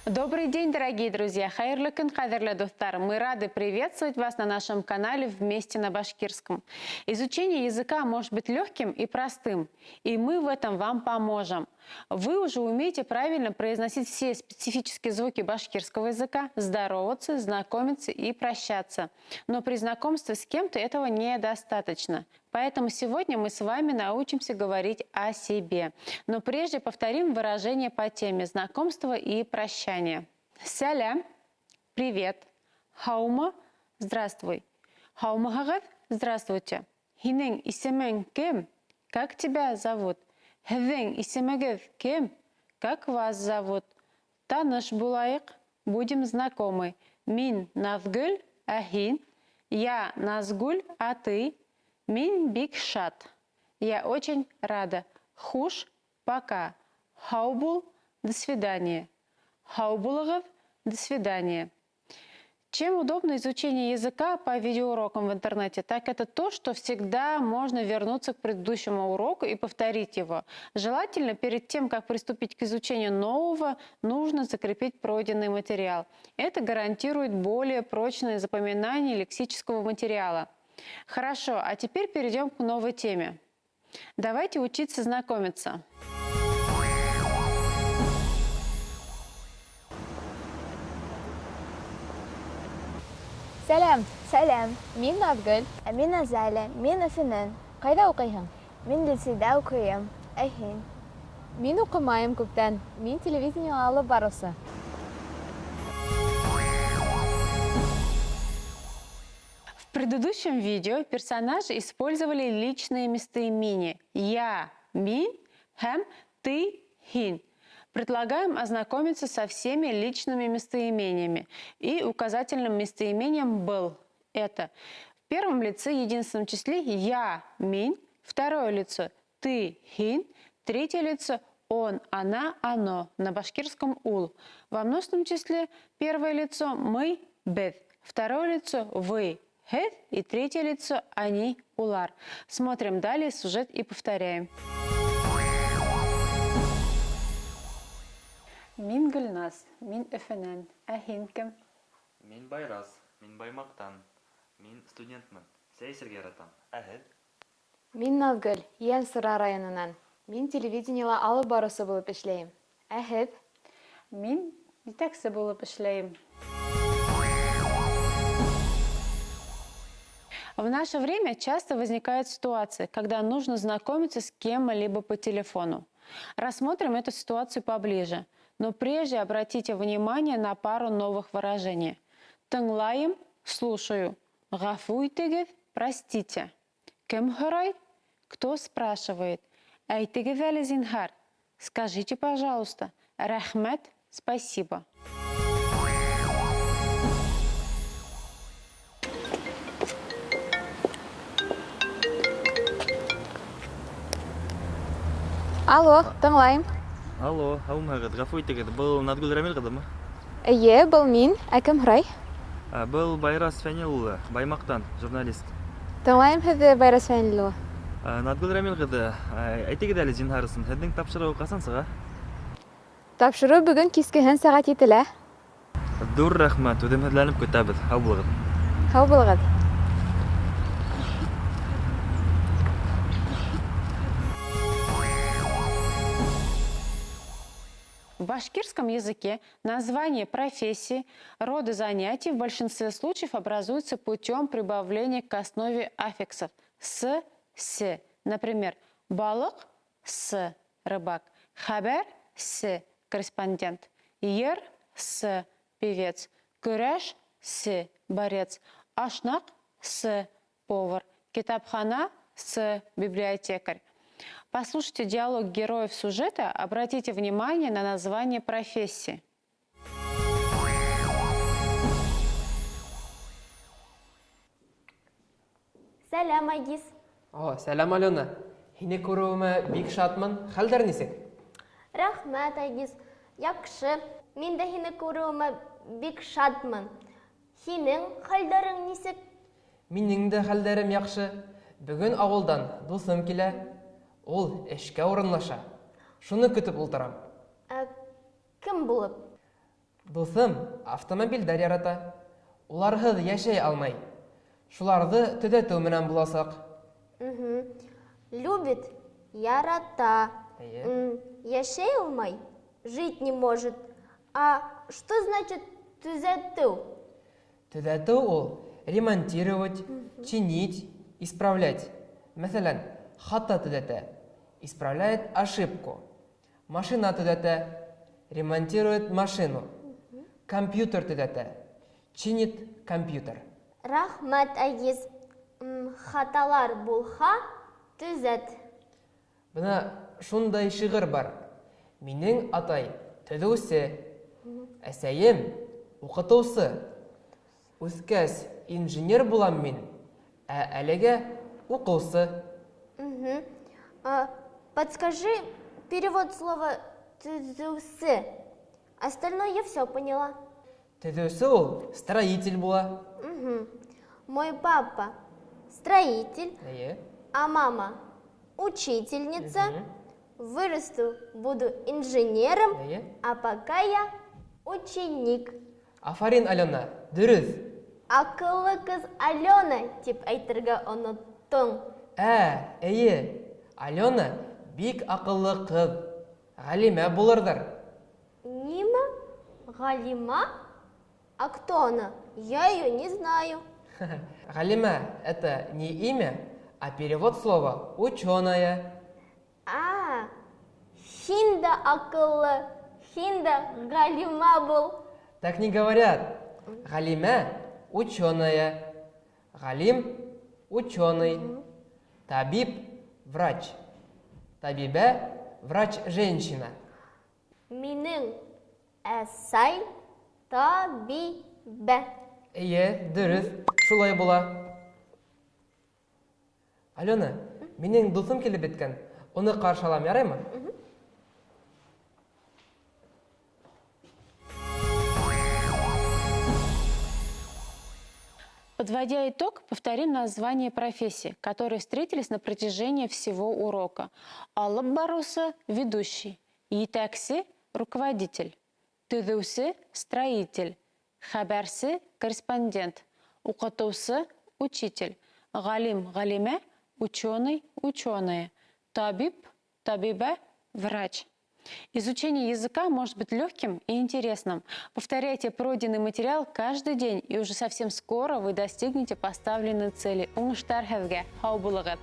Добрый день, дорогие друзья! Хайырлы күн, кадерлі достар! Мы рады приветствовать вас на нашем канале «Вместе на башкирском». Изучение языка может быть легким и простым, и мы в этом вам поможем. Вы уже умеете правильно произносить все специфические звуки башкирского языка, здороваться, знакомиться и прощаться. Но при знакомстве с кем-то этого недостаточно. Поэтому сегодня мы с вами научимся говорить о себе. Но прежде повторим выражение по теме знакомства и прощания. Сялям – привет. Хаума – здравствуй. Хаумагагад – здравствуйте. Хинен исемен кем? Как тебя зовут? Хевен исемегев кем? Как вас зовут? Таныш булайык, будем знакомы. Мин Назгуль, а хин? Я Назгуль, а ты? Мин бик шат. Я очень рада. Хуш, пока. Хаубул, до свидания. Хаубулыгов, до свидания. Чем удобно изучение языка по видеоурокам в интернете, так это то, что всегда можно вернуться к предыдущему уроку и повторить его. Желательно перед тем, как приступить к изучению нового, нужно закрепить пройденный материал. Это гарантирует более прочное запоминание лексического материала. Хорошо, а теперь перейдем к новой теме. Давайте учиться знакомиться. سلام سلام مين Nazgul? Mina Zale, Mina Finan. Кайда укыйһың? Min Dilsida okuyam. Ayhin. Мин укымайым күптән. Мин телевидение алып барысы. В предыдущем видео персонажи использовали личные местоимения «я», «мин», «хэм», «ты», «хин». Предлагаем ознакомиться со всеми личными местоимениями и указательным местоимением «был». Это в первом лице единственном числе «я», «мин», второе лицо «ты», «хин», третье лицо «он», «она», «оно» на башкирском «ул». Во множественном числе первое лицо «мы», «бед», второе лицо «вы», «хед» и третье лицо «они», «улар». Смотрим далее сюжет и повторяем. Мин Гүлназ, мин Өфенен, ә һин кем? Мин Байрас, мин Баймактан, мин студентмын. Сәйсергә яратам. Ә һеҙ? Мин Назгул, Йәнсыра районынан. Мин телевидениела алып барысы булып эшләйем. Ә һеҙ? Мин итәксе булып эшләйем. В наше время часто возникают ситуации, когда нужно знакомиться с кем-либо по телефону. Рассмотрим эту ситуацию поближе. Но прежде обратите внимание на пару новых выражений. Тыңлайым – слушаю. Гафу итегеҙ – простите. Кем һорай? Кто спрашивает? Әйтегеҙ әле зинһар. Скажите, пожалуйста. Рәхмәт, спасибо. Алло, тыңлайым. Алло, һаумыһығыҙ, ғәфү итегеҙ. Был Наҙгөл Рәмил ҡыҙымы? Эйе, был мин. Ә кем һорай? Был Байрас Фәнил улы, Баймаҡтан, журналист. Тыңлайым һеҙҙе, Байрас Фәнил улы. Наҙгөл Рәмил ҡыҙы, әйтегеҙ әле зинһар ысын, һеҙҙең тапшырыу ҡасан сыға? Тапшырыу бөгөн кискеһен сәғәт 7-лә. Ҙур рәхмәт, түҙемһеҙләнеп көтәбеҙ. Һау булығыҙ. Һау булығыҙ. В башкирском языке название профессии, рода занятий в большинстве случаев образуются путем прибавления к основе аффиксов «с», «с». Например, балык – «с», рыбак, хабар – «с», корреспондент, ер – «с», певец, көрәш – «с», борец, ашнак – «с», повар, китапхана – «с», библиотекарь. Послушайте диалог героев сюжета, обратите внимание на название профессии. Сәлам Айгиз. Сәлам Алена. Һине күреүемә бик шатмын. Хәлдәр нисек? Рәхмәт Айгиз. Яҡшы. Мин дә һине күреүемә бик шатмын. Һинең хәлдәрең нисек? Минең дә хәлдәрем яҡшы. Бөгөн ауылдан дуҫым килә. Ул эшкә урынлаша. Шуны көтөп ултырам. Кем булып? Дуҫым автомобилдәр ярата. Уларһыҙ йәшәй алмай. Шуларҙы төҙәтеү менән буласаҡ. Мгм. Любит, ярата. Яшей алмай, жить не может. А что значит түзәтеү? Төҙәтеү ул ремонтировать, чинить, исправлять. Мәсәлән, хата төҙәтә, исправляет ошибку. Машина төҙәтә, ремонтирует машину. Компьютер төҙәтә, чинит компьютер. Рахмәт, Айгиз. Хаталар булһа, түзәт. Бына шундай шиғыр бар. Минең атай төҙөүсе, әсәйем уҡытыусы. Үҫкәс инженер булам мин, ә әлегә уҡыусы. Мгм. Подскажи перевод слова «түзеусе». Остальное я все поняла. Төҙөүсе ул строитель була. Мгм. Мой папа строитель, Эйе. а мама учительница. Вырасту, буду инженером, Эйе. а пока я ученик. Афарин, Алена, дөрөҫ. Акыллы кыз Алена тип әйтергә оноттың. Эйе. Алена бик аҡыллы ҡыҙ. Ғалимә булырҙыр. Нима? Галима? А кто она? Я ее не знаю. Галима – это не имя, а перевод слова «ученая». Һин дә акыллы, һин дә Галима бул. Так не говорят. Галима – ученая. Галим – ученый. Табиб – врач. Табибә – врач-женщина. Минең әсәй табибә. Эйе, дөрөҫ, шулай була. Алена, минең дуҫым килеп беткән. Уны ҡаршы алам, яраймы? Подводя итог, повторим название профессий, которые встретились на протяжении всего урока. Алып барусы – ведущий, етәксе – руководитель, төҙөүсе – строитель, хәбәрсе – корреспондент, уҡытыусы – учитель, галим – галимә, ученый – ученая, табиб – табибә, врач. Изучение языка может быть легким и интересным. Повторяйте пройденный материал каждый день, и уже совсем скоро вы достигнете поставленной цели. Уңыштар һеҙгә! Һау булығыҙ!